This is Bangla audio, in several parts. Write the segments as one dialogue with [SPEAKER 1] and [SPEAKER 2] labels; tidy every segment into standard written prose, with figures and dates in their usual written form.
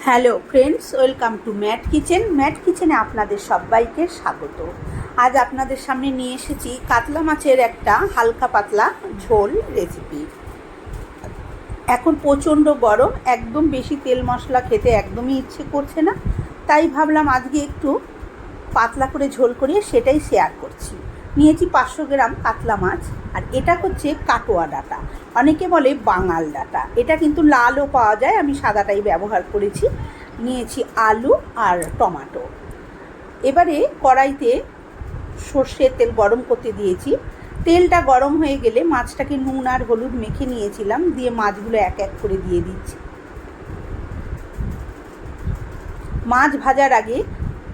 [SPEAKER 1] Hello friends, welcome to Mat Kitchen. Mat কিচেনে আপনাদের সবাইকে স্বাগত। আজ আপনাদের সামনে নিয়ে এসেছি কাতলা মাছের একটা হালকা পাতলা ঝোল রেসিপি। এখন প্রচণ্ড গরম, একদম বেশি তেল মশলা খেতে একদমই ইচ্ছে করছে না, তাই ভাবলাম আজকে একটু পাতলা করে ঝোল করিয়ে সেটাই শেয়ার করছি। নিয়েছি 500 গ্রাম কাতলা মাছ, আর এটা হচ্ছে কাটোয়া ডাঁটা, অনেকে বলে বাঙাল ডাঁটা। এটা কিন্তু লালও পাওয়া যায়, আমি সাদাটাই ব্যবহার করেছি। নিয়েছি আলু আর টমেটো। এবারে কড়াইতে সর্ষের তেল গরম করতে দিয়েছি। তেলটা গরম হয়ে গেলে মাছটাকে নুন আর হলুদ মেখে নিয়েছিলাম, দিয়ে মাছগুলো এক এক করে দিয়ে দিচ্ছি। মাছ ভাজার আগে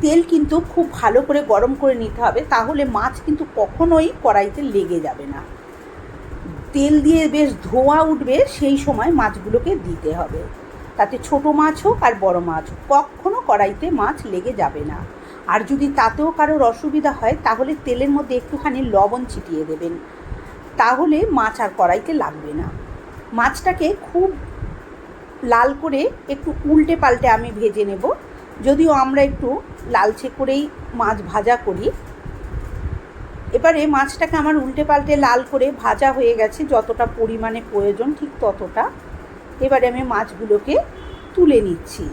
[SPEAKER 1] তেল কিন্তু খুব ভালো করে গরম করে নিতে হবে, তাহলে মাছ কিন্তু কখনোই কড়াইতে লেগে যাবে না। তেল দিয়ে বেশ ধোঁয়া উঠবে, সেই সময় মাছগুলোকে দিতে হবে। তাতে ছোট মাছ হোক আর বড় মাছ হোক, কখনও কড়াইতে মাছ লেগে যাবে না। আর যদি তাতেও কারোর অসুবিধা হয়, তাহলে তেলের মধ্যে একটুখানি লবণ ছিটিয়ে দেবেন, তাহলে মাছ আর কড়াইতে লাগবে না। মাছটাকে খুব লাল করে একটু উল্টে পাল্টে আমি ভেজে নেব, যদিও আমরা একটু লালচে করেই মাছ ভাজা করি। এবারে মাছটাকে আমার উল্টে পাল্টে লাল করে ভাজা হয়ে গেছে, যতটা পরিমাণে প্রয়োজন ঠিক ততটা। এবারে আমি মাছগুলোকে তুলে নিচ্ছি।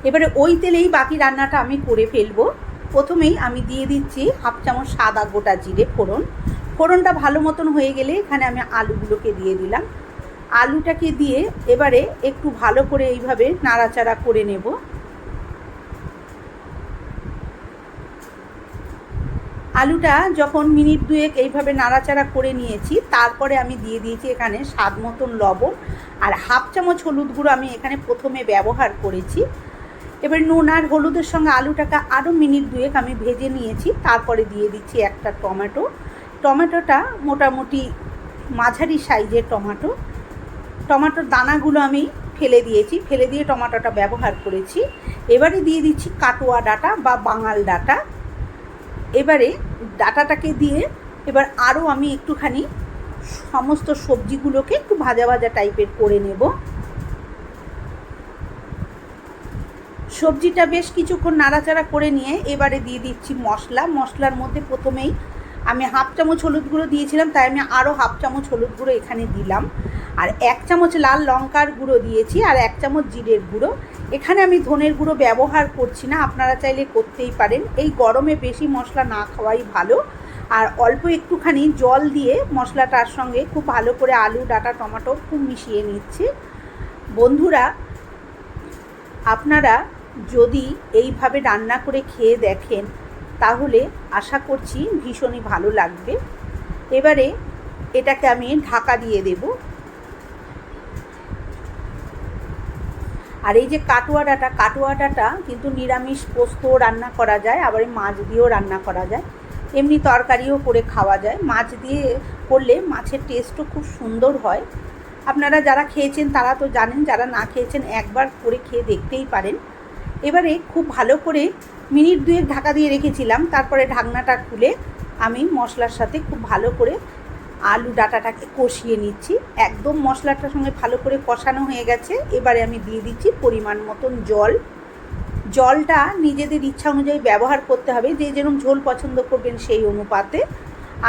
[SPEAKER 1] এবারে ওই তেলেই বাকি রান্নাটা আমি করে ফেলবো। প্রথমেই আমি দিয়ে দিচ্ছি 1/2 চামচ সাদা গোটা জিরে ফোড়ন। ফোড়নটা ভালো মতন হয়ে গেলে এখানে আমি আলুগুলোকে দিয়ে দিলাম। আলুটাকে দিয়ে এবারে একটু ভালো করে এইভাবে নাড়াচাড়া করে নেব। আলুটা যখন মিনিট 2 এইভাবে নাড়াচাড়া করে নিয়েছি, তারপরে আমি দিয়ে দিয়েছি এখানে স্বাদ মতন লবণ আর 1/2 চামচ হলুদ গুঁড়ো আমি এখানে প্রথমে ব্যবহার করেছি। এবার নুন আর হলুদের সঙ্গে আলুটাকে আরও মিনিট 2 আমি ভেজে নিয়েছি। তারপরে দিয়ে দিচ্ছি একটা টমেটো। টমেটোটা মোটামুটি মাঝারি সাইজের টমেটোর দানাগুলো আমি ফেলে দিয়ে টমেটোটা ব্যবহার করেছি। এবারে দিয়ে দিচ্ছি কাটোয়া ডাঁটা বা বাঙাল ডাঁটা। এবারে ডাঁটাটাকে দিয়ে এবার আরও আমি একটুখানি সমস্ত সবজিগুলোকে একটু ভাজা ভাজা টাইপের করে নেব। সবজিটা বেশ কিছুক্ষণ নাড়াচাড়া করে নিয়ে এবারে দিয়ে দিচ্ছি মশলার মধ্যে প্রথমেই আমি 1/2 চামচ হলুদ গুঁড়ো দিয়েছিলাম, তাই আমি আরও 1/2 চামচ হলুদ গুঁড়ো এখানে দিলাম। আর 1 চামচ লাল লঙ্কার গুঁড়ো দিয়েছি আর 1 চামচ জিরের গুঁড়ো। এখানে আমি ধনের গুঁড়ো ব্যবহার করছি না, আপনারা চাইলে করতেই পারেন। এই গরমে বেশি মশলা না খাওয়াই ভালো। আর অল্প একটুখানি জল দিয়ে মশলাটার সঙ্গে খুব ভালো করে আলু ডাঁটা টমেটো খুব মিশিয়ে নিচ্ছি। বন্ধুরা, আপনারা যদি এইভাবে রান্না করে খেয়ে দেখেন, তাহলে আশা করছি ভীষণই ভালো লাগবে। এবারে এটাকে আমি ঢাকা দিয়ে দেব। আর এই যে কাটোয়া ডাঁটা কিন্তু নিরামিষ পোস্ত রান্না করা যায়, আবার মাছ দিয়েও রান্না করা যায়, এমনি তরকারিও করে খাওয়া যায়। মাছ দিয়ে করলে মাছের টেস্টও খুব সুন্দর হয়। আপনারা যারা খেয়েছেন তারা তো জানেন, যারা না খেয়েছেন একবার করে খেয়ে দেখতেই পারেন। এবারে খুব ভালো করে মিনিট 2 ঢাকা দিয়ে রেখেছিলাম, তারপরে ঢাকনাটা খুলে আমি মশলার সাথে খুব ভালো করে আলু ডাঁটাটাকে কষিয়ে নিচ্ছি। একদম মশলাটার সঙ্গে ভালো করে কষানো হয়ে গেছে। এবারে আমি দিয়ে দিচ্ছি পরিমাণ মতন জলটা নিজেদের ইচ্ছা অনুযায়ী ব্যবহার করতে হবে, যে যেরকম ঝোল পছন্দ করবেন সেই অনুপাতে।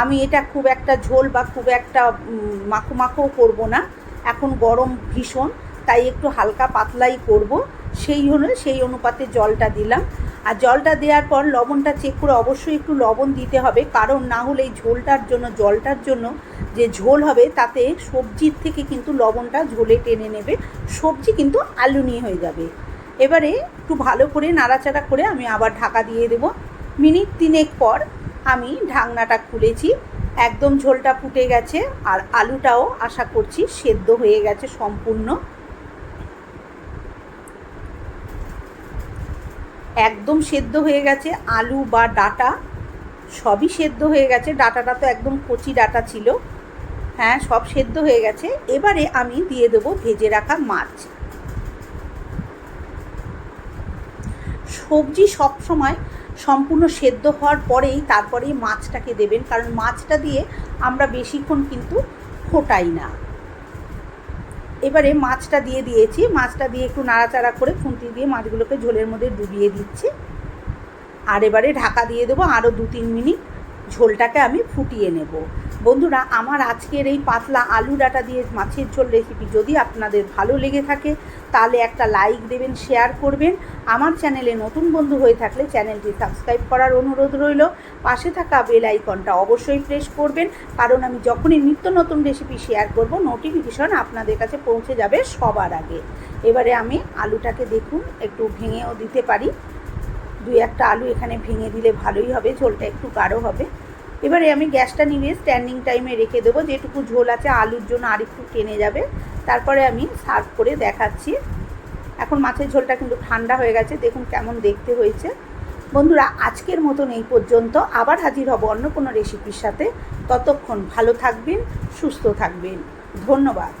[SPEAKER 1] আমি এটা খুব একটা ঝোল বা খুব একটা মাখো করব না, এখন গরম ভীষণ, তাই একটু হালকা পাতলাই করব। সেই অনুপাতে জলটা দিলাম। আর জলটা দেওয়ার পর লবণটা চেক করে অবশ্যই একটু লবণ দিতে হবে, কারণ না হলে এই জলটার জন্য যে ঝোল হবে তাতে সবজির থেকে কিন্তু লবণটা ঝোলে টেনে নেবে, সবজি কিন্তু আলু নিয়ে হয়ে যাবে। এবারে একটু ভালো করে নাড়াচাড়া করে আমি আবার ঢাকা দিয়ে দেব। মিনিট 3 পর আমি ঢাকনাটা খুলেছি। একদম ঝোলটা ফুটে গেছে আর আলুটাও আশা করছি সেদ্ধ হয়ে গেছে সম্পূর্ণ। একদম সেদ্ধ হয়ে গেছে, আলু বা ডাঁটা সবই সেদ্ধ হয়ে গেছে। ডাঁটাটা তো একদম কচি ডাঁটা ছিল, হ্যাঁ সব সেদ্ধ হয়ে গেছে। এবারে আমি দিয়ে দেবো ভেজে রাখা মাছ। সবজি সবসময় সম্পূর্ণ সেদ্ধ হওয়ার পরেই তারপরেই মাছটাকে দেবেন, কারণ মাছটা দিয়ে আমরা বেশিক্ষণ কিন্তু ফোটাই না। এবারে মাছটা দিয়ে দিয়েছি, মাছটা দিয়ে একটু নাড়াচাড়া করে খুন্তি দিয়ে মাছগুলোকে ঝোলের মধ্যে ডুবিয়ে দিচ্ছি। আর এবারে ঢাকা দিয়ে দেবো আরও 2-3 মিনিট, ঝোলটাকে আমি ফুটিয়ে নেব। বন্ধুরা, আমার আজকের এই পাতলা আলু ডাঁটা দিয়ে মাছের ঝোল রেসিপি যদি আপনাদের ভালো লেগে থাকে তাহলে একটা লাইক দেবেন, শেয়ার করবেন। আমার চ্যানেলে নতুন বন্ধু হয়ে থাকলে চ্যানেলটি সাবস্ক্রাইব করার অনুরোধ রইল। পাশে থাকা বেল আইকনটা অবশ্যই প্রেস করবেন, কারণ আমি যখনই নিত্য নতুন রেসিপি শেয়ার করব নোটিফিকেশন আপনাদের কাছে পৌঁছে যাবে সবার আগে। এবারে আমি আলুটাকে দেখুন একটু ভেঙেও দিতে পারি, 2-1টা আলু এখানে ভেঙে দিলে ভালোই হবে, ঝোলটা একটু গাঢ় হবে। এবারে আমি গ্যাসটা নিভিয়ে স্ট্যান্ডিং টাইমে রেখে দেবো, যেটুকু ঝোল আছে আলুর জন্য আরেকটু টেনে যাবে। তারপরে আমি সার্ভ করে দেখাচ্ছি। এখন মাছের ঝোলটা কিন্তু ঠান্ডা হয়ে গেছে, দেখুন কেমন দেখতে হয়েছে। বন্ধুরা, আজকের মতন এই পর্যন্ত, আবার হাজির হব অন্য কোনো রেসিপির সাথে। ততক্ষণ ভালো থাকবেন, সুস্থ থাকবেন। ধন্যবাদ।